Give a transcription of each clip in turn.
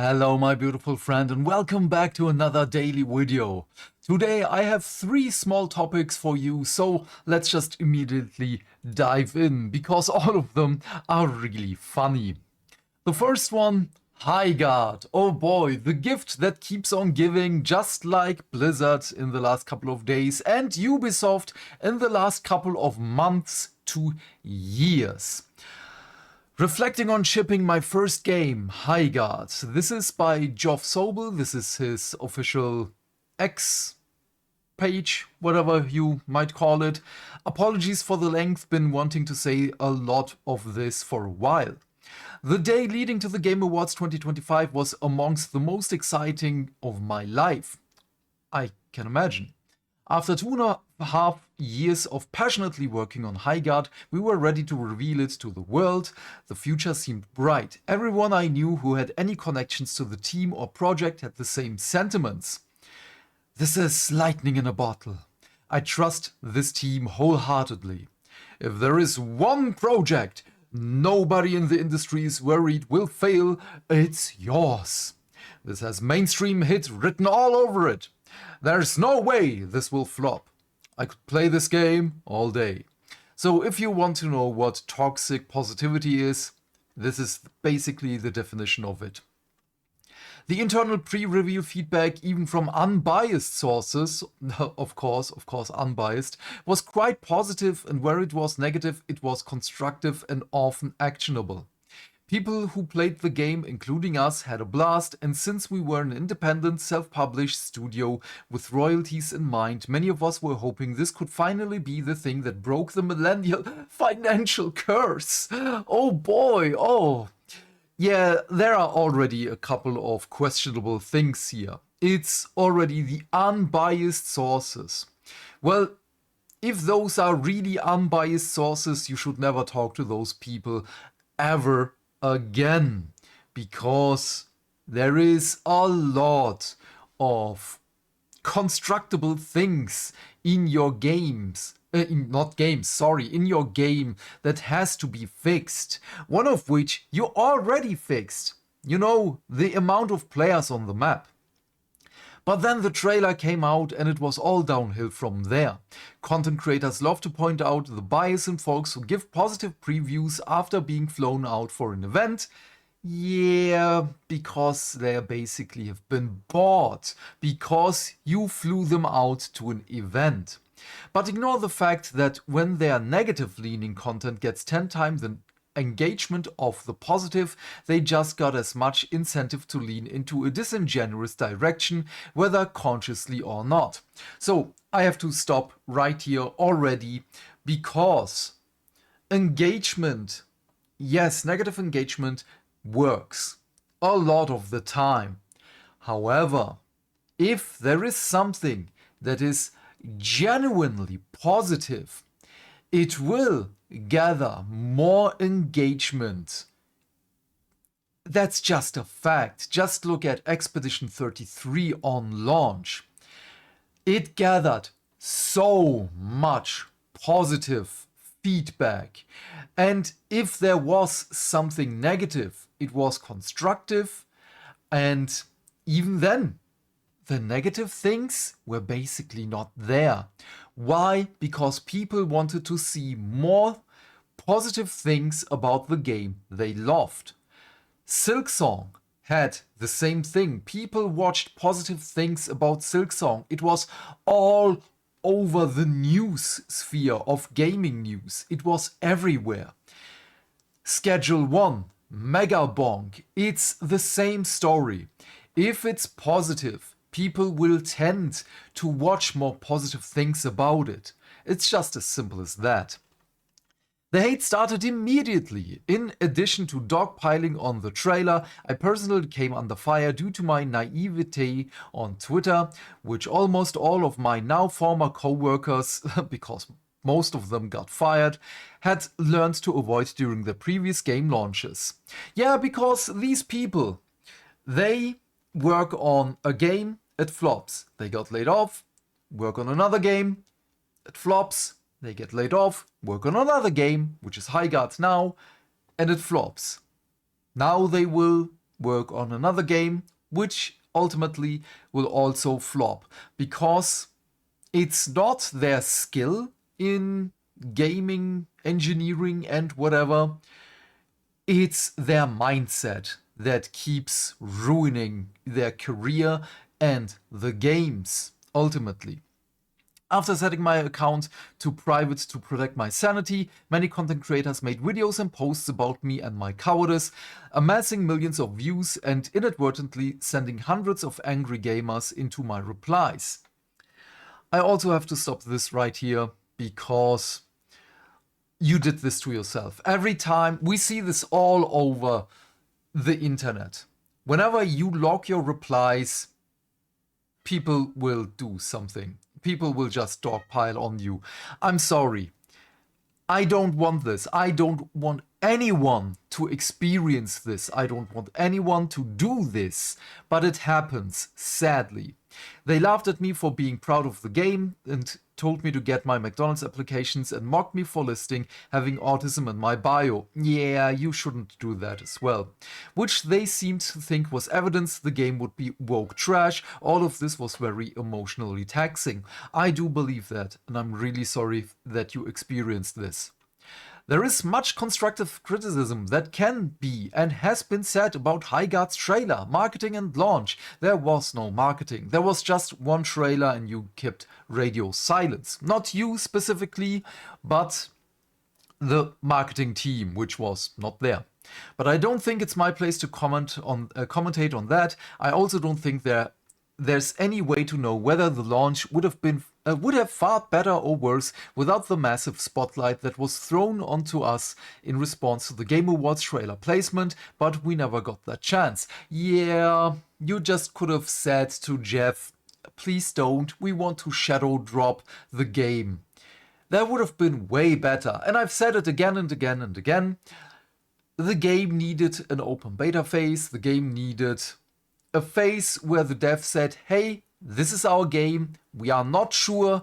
Hello my beautiful friend and welcome back to another daily video. Today I have 3 small topics for you, so let's just immediately dive in, because all of them are really funny. The first one, Highguard. Oh boy, the gift that keeps on giving, just like Blizzard in the last couple of days and Ubisoft in the last couple of months to years. Reflecting on shipping my first game, Highguard. This is by Geoff Sobel. This is his official X page, whatever you might call it. Apologies for the length, been wanting to say a lot of this for a while. The day leading to the Game Awards 2025 was amongst the most exciting of my life. I can imagine. After 2.5 years of passionately working on Highguard, we were ready to reveal it to the world. The future seemed bright. Everyone I knew who had any connections to the team or project had the same sentiments. This is lightning in a bottle. I trust this team wholeheartedly. If there is one project nobody in the industry is worried will fail, it's yours. This has mainstream hit written all over it. There's no way this will flop. I could play this game all day. So if you want to know what toxic positivity is, this is basically the definition of it. The internal pre-review feedback, even from unbiased sources, of course unbiased, was quite positive, and where it was negative, it was constructive and often actionable. People who played the game, including us, had a blast, and since we were an independent, self-published studio with royalties in mind, many of us were hoping this could finally be the thing that broke the millennial financial curse. Oh boy, oh. Yeah, there are already a couple of questionable things here. It's already the unbiased sources. Well, if those are really unbiased sources, you should never talk to those people ever again, because there is a lot of constructible things in your games, in your game that has to be fixed. One of which you already fixed. You know, the amount of players on the map. But then the trailer came out and it was all downhill from there. Content creators love to point out the bias in folks who give positive previews after being flown out for an event. Yeah, because they basically have been bought, because you flew them out to an event. But ignore the fact that when their negative leaning content gets 10 times the engagement of the positive, they just got as much incentive to lean into a disingenuous direction, whether consciously or not. So I have to stop right here already, because engagement, yes, negative engagement works a lot of the time. However, if there is something that is genuinely positive, it will gather more engagement. That's just a fact. Just look at Expedition 33 on launch. It gathered so much positive feedback. And if there was something negative, it was constructive. And even then, the negative things were basically not there. Why? Because people wanted to see more positive things about the game they loved. Silksong had the same thing. People watched positive things about Silksong. It was all over the news sphere of gaming news. It was everywhere. Schedule 1, Mega Bonk. It's the same story. If it's positive, people will tend to watch more positive things about it. It's just as simple as that. The hate started immediately. In addition to dogpiling on the trailer, I personally came under fire due to my naivete on Twitter, which almost all of my now former co-workers, because most of them got fired, had learned to avoid during their previous game launches. Yeah, because these people, they work on a game, it flops. They got laid off, work on another game, it flops. They get laid off, work on another game, which is Highguard now, and it flops. Now they will work on another game, which ultimately will also flop because it's not their skill in gaming, engineering, and whatever. It's their mindset that keeps ruining their career and the games, ultimately. After setting my account to private to protect my sanity, many content creators made videos and posts about me and my cowardice, amassing millions of views and inadvertently sending hundreds of angry gamers into my replies. I also have to stop this right here because you did this to yourself. Every time we see this all over the internet. Whenever you log your replies, people will do something. People will just dogpile on you. I'm sorry. I don't want this. I don't want anyone to experience this. I don't want anyone to do this. But it happens, sadly. They laughed at me for being proud of the game and told me to get my McDonald's applications and mocked me for listing having autism in my bio. Yeah, you shouldn't do that as well. Which they seemed to think was evidence the game would be woke trash. All of this was very emotionally taxing. I do believe that, and I'm really sorry that you experienced this. There is much constructive criticism that can be and has been said about Highguard's trailer, marketing and launch. There was no marketing. There was just one trailer and you kept radio silence. Not you specifically, but the marketing team, which was not there. But I don't think it's my place to commentate on that. I also don't think there's any way to know whether the launch would have fared better or worse without the massive spotlight that was thrown onto us in response to the Game Awards trailer placement, but we never got that chance. Yeah, you just could have said to Jeff, please don't, we want to shadow drop the game. That would have been way better, and I've said it again and again and again. The game needed an open beta phase, the game needed a phase where the dev said, hey, this is our game, we are not sure,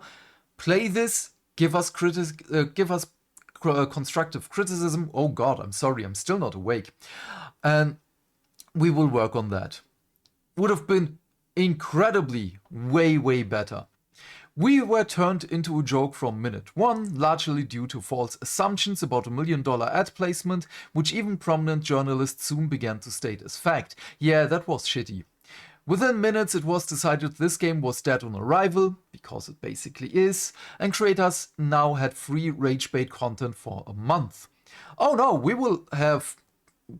play this, give us constructive criticism. Oh god, I'm sorry, I'm still not awake. And we will work on that. Would have been incredibly way better. We were turned into a joke from minute one, largely due to false assumptions about $1 million ad placement, which even prominent journalists soon began to state as fact. Yeah, that was shitty. Within minutes it was decided this game was dead on arrival, because it basically is, and creators now had free rage bait content for a month. Oh no, we will have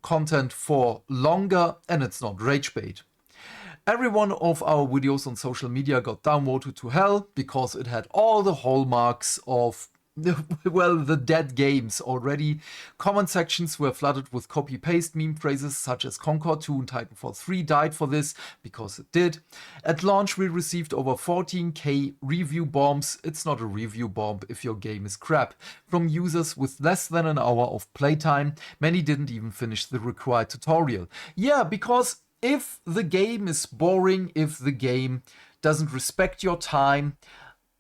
content for longer and it's not rage bait. Every one of our videos on social media got downvoted to hell because it had all the hallmarks of, well, the dead games already. Comment sections were flooded with copy-paste meme phrases such as Concord 2 and Titanfall 3 died for this, because it did. At launch we received over 14k review bombs. It's not a review bomb if your game is crap. From users with less than an hour of playtime. Many didn't even finish the required tutorial. Yeah, because if the game is boring, if the game doesn't respect your time,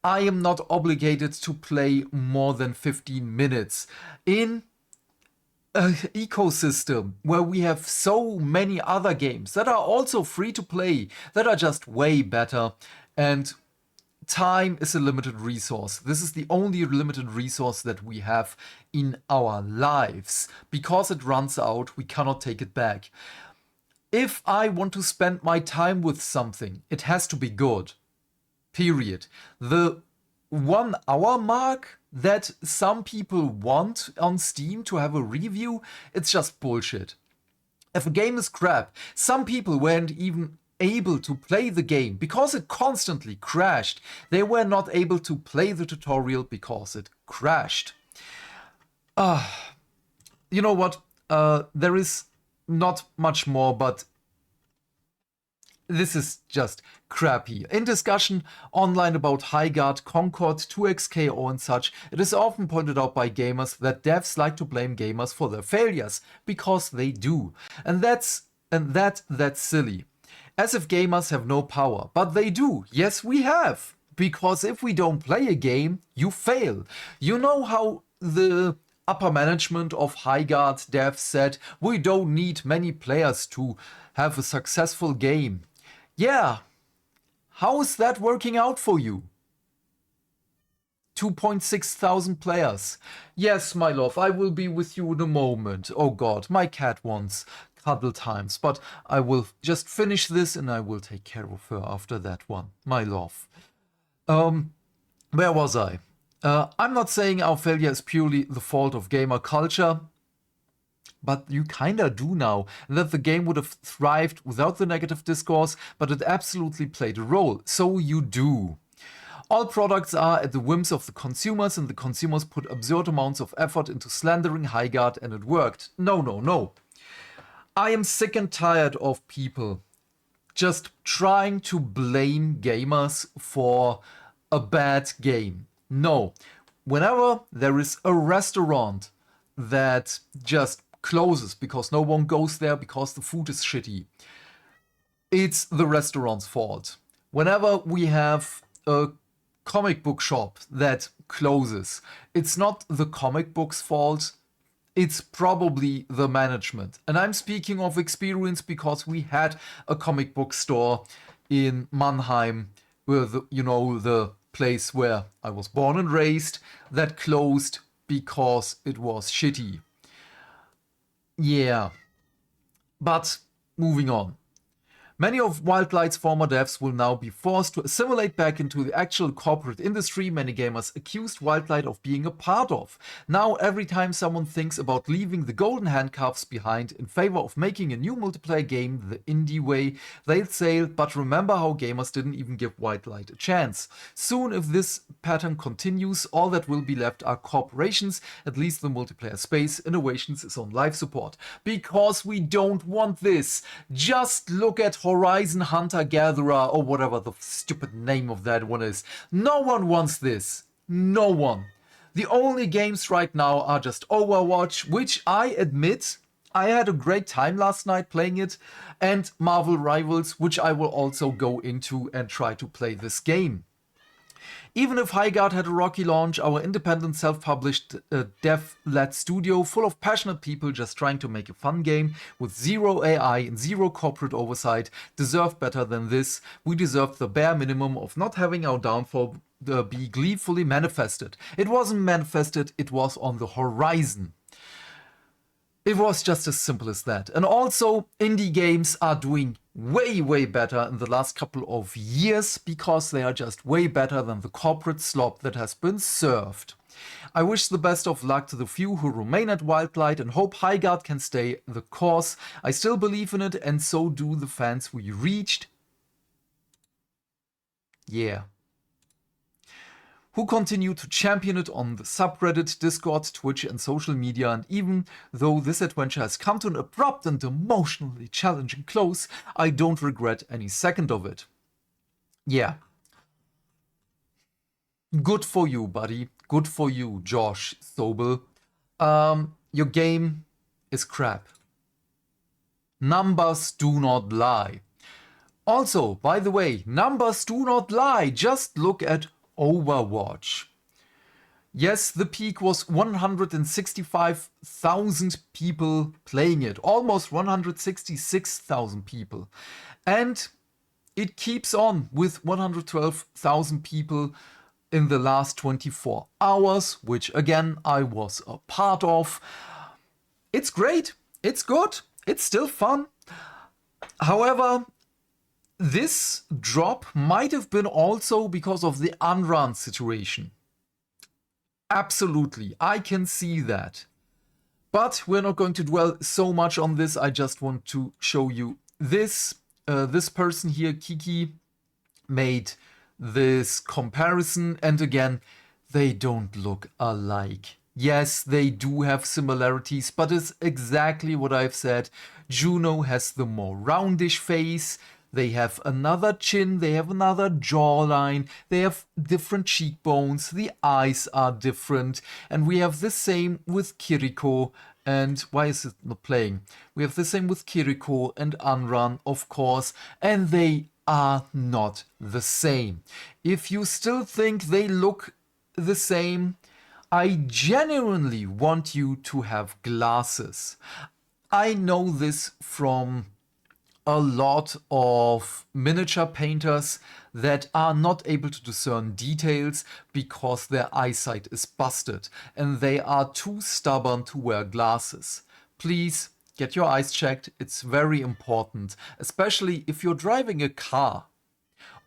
I am not obligated to play more than 15 minutes. In an ecosystem where we have so many other games that are also free to play, that are just way better, and time is a limited resource. This is the only limited resource that we have in our lives. Because it runs out, we cannot take it back. If I want to spend my time with something, it has to be good. Period. The 1 hour mark that some people want on Steam to have a review, it's just bullshit. If a game is crap, some people weren't even able to play the game because it constantly crashed. They were not able to play the tutorial because it crashed. You know what? There is not much more, but this is just crappy. In discussion online about Highguard, Concord, 2xKO and such, it is often pointed out by gamers that devs like to blame gamers for their failures, because they do. And that's silly. As if gamers have no power, but they do. Yes, we have. Because if we don't play a game, you fail. You know how the upper management of Highguard Dev said, we don't need many players to have a successful game. Yeah, how is that working out for you? 2.6 thousand players. Yes, my love, I will be with you in a moment. Oh god, my cat wants cuddle times, but I will just finish this and I will take care of her after that one, my love. Where was I? I'm not saying our failure is purely the fault of gamer culture, but you kinda do now, that the game would have thrived without the negative discourse, but it absolutely played a role. So you do. All products are at the whims of the consumers, and the consumers put absurd amounts of effort into slandering Highguard, and it worked. No, no, no. I am sick and tired of people just trying to blame gamers for a bad game. No. Whenever there is a restaurant that just closes because no one goes there because the food is shitty, it's the restaurant's fault. Whenever we have a comic book shop that closes, it's not the comic book's fault, it's probably the management. And I'm speaking of experience because we had a comic book store in Mannheim, where the place where I was born and raised, that closed because it was shitty. Yeah, but moving on. Many of Wildlight's former devs will now be forced to assimilate back into the actual corporate industry many gamers accused Wildlight of being a part of. Now, every time someone thinks about leaving the golden handcuffs behind in favor of making a new multiplayer game the indie way, they'll say, but remember how gamers didn't even give Wildlight a chance. Soon, if this pattern continues, all that will be left are corporations, at least the multiplayer space. Innovations is on life support. Because we don't want this. Just look at Horizon Hunter Gatherer, or whatever the stupid name of that one is. No one wants this. No one. The only games right now are just Overwatch, which I admit I had a great time last night playing it, and Marvel Rivals, which I will also go into and try to play this game. Even if Highguard had a rocky launch, our independent self-published dev-led studio full of passionate people just trying to make a fun game with zero AI and zero corporate oversight deserved better than this. We deserved the bare minimum of not having our downfall be gleefully manifested. It wasn't manifested, it was on the horizon. It was just as simple as that. And also, indie games are doing way, way better in the last couple of years because they are just way better than the corporate slop that has been served. I wish the best of luck to the few who remain at Wildlight and hope Highguard can stay the course. I still believe in it, and so do the fans we reached. Yeah. Who continue to champion it on the subreddit, Discord, Twitch and social media, and even though this adventure has come to an abrupt and emotionally challenging close, I don't regret any second of it. Yeah. Good for you, buddy. Good for you, Josh Sobel. Your game is crap. Numbers do not lie. Also, by the way, numbers do not lie. Just look at Overwatch. Yes, the peak was 165,000 people playing it, almost 166,000 people. And it keeps on with 112,000 people in the last 24 hours, which again I was a part of. It's great, it's good, it's still fun. However, this drop might have been also because of the unrun situation. Absolutely, I can see that. But we're not going to dwell so much on this. I just want to show you this. This person here, Kiki, made this comparison. And again, they don't look alike. Yes, they do have similarities, but it's exactly what I've said. Juno has the more roundish face. They have another chin, they have another jawline, they have different cheekbones, the eyes are different, and we have the same with Kiriko, and why is it not playing? We have the same with Kiriko and Unrun, of course, and they are not the same. If you still think they look the same, I genuinely want you to have glasses. I know this from a lot of miniature painters that are not able to discern details because their eyesight is busted and they are too stubborn to wear glasses. Please get your eyes checked. It's very important, especially if you're driving a car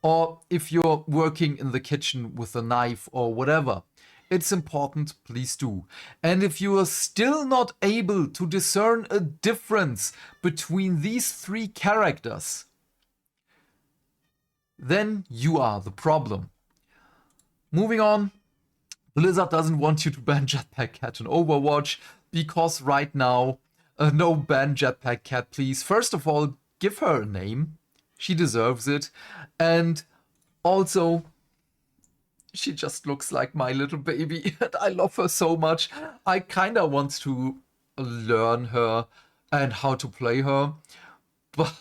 or if you're working in the kitchen with a knife or whatever. It's important, please do. And if you are still not able to discern a difference between these three characters, then you are the problem. Moving on, Blizzard doesn't want you to ban Jetpack Cat in Overwatch because right now, no ban Jetpack Cat, please. First of all, give her a name. She deserves it. And also, she just looks like my little baby and I love her so much. I kinda want to learn her and how to play her, but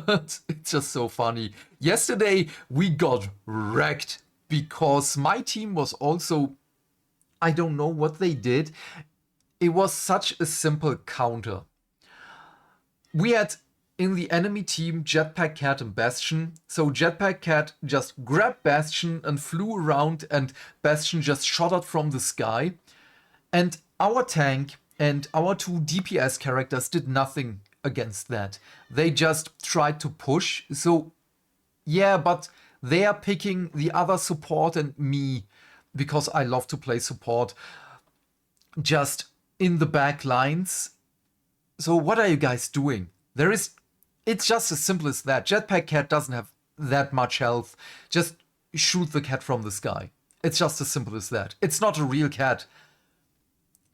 it's just so funny. Yesterday we got wrecked because my team was also, I don't know what they did. It was such a simple counter. We had in the enemy team Jetpack Cat and Bastion. So Jetpack Cat just grabbed Bastion and flew around and Bastion just shot out from the sky. And our tank and our two DPS characters did nothing against that. They just tried to push. So yeah, but they are picking the other support and me because I love to play support just in the back lines. So what are you guys doing? It's just as simple as that. Jetpack Cat doesn't have that much health. Just shoot the cat from the sky. It's just as simple as that. It's not a real cat.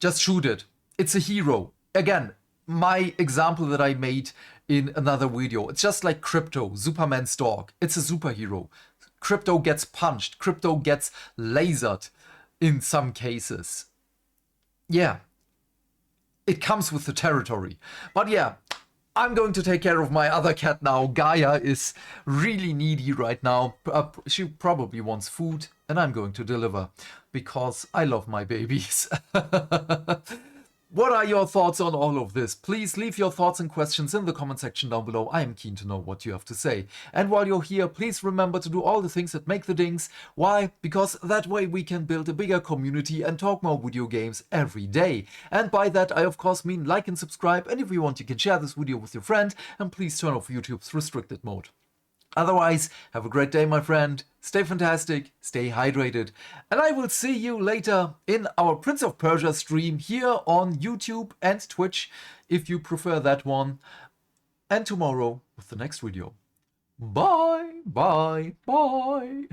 Just shoot it. It's a hero. Again, my example that I made in another video. It's just like Crypto, Superman's dog. It's a superhero. Crypto gets punched. Crypto gets lasered in some cases. Yeah. It comes with the territory. But yeah, I'm going to take care of my other cat now. Gaia is really needy right now. She probably wants food and I'm going to deliver because I love my babies. What are your thoughts on all of this? Please leave your thoughts and questions in the comment section down below. I am keen to know what you have to say. And while you're here, please remember to do all the things that make the dings. Why? Because that way we can build a bigger community and talk more video games every day. And by that I of course mean like and subscribe, and if you want you can share this video with your friend, and please turn off YouTube's restricted mode. Otherwise, have a great day, my friend. Stay fantastic, stay hydrated, and I will see you later in our Prince of Persia stream here on YouTube and Twitch, if you prefer that one, and tomorrow with the next video. Bye, bye, bye.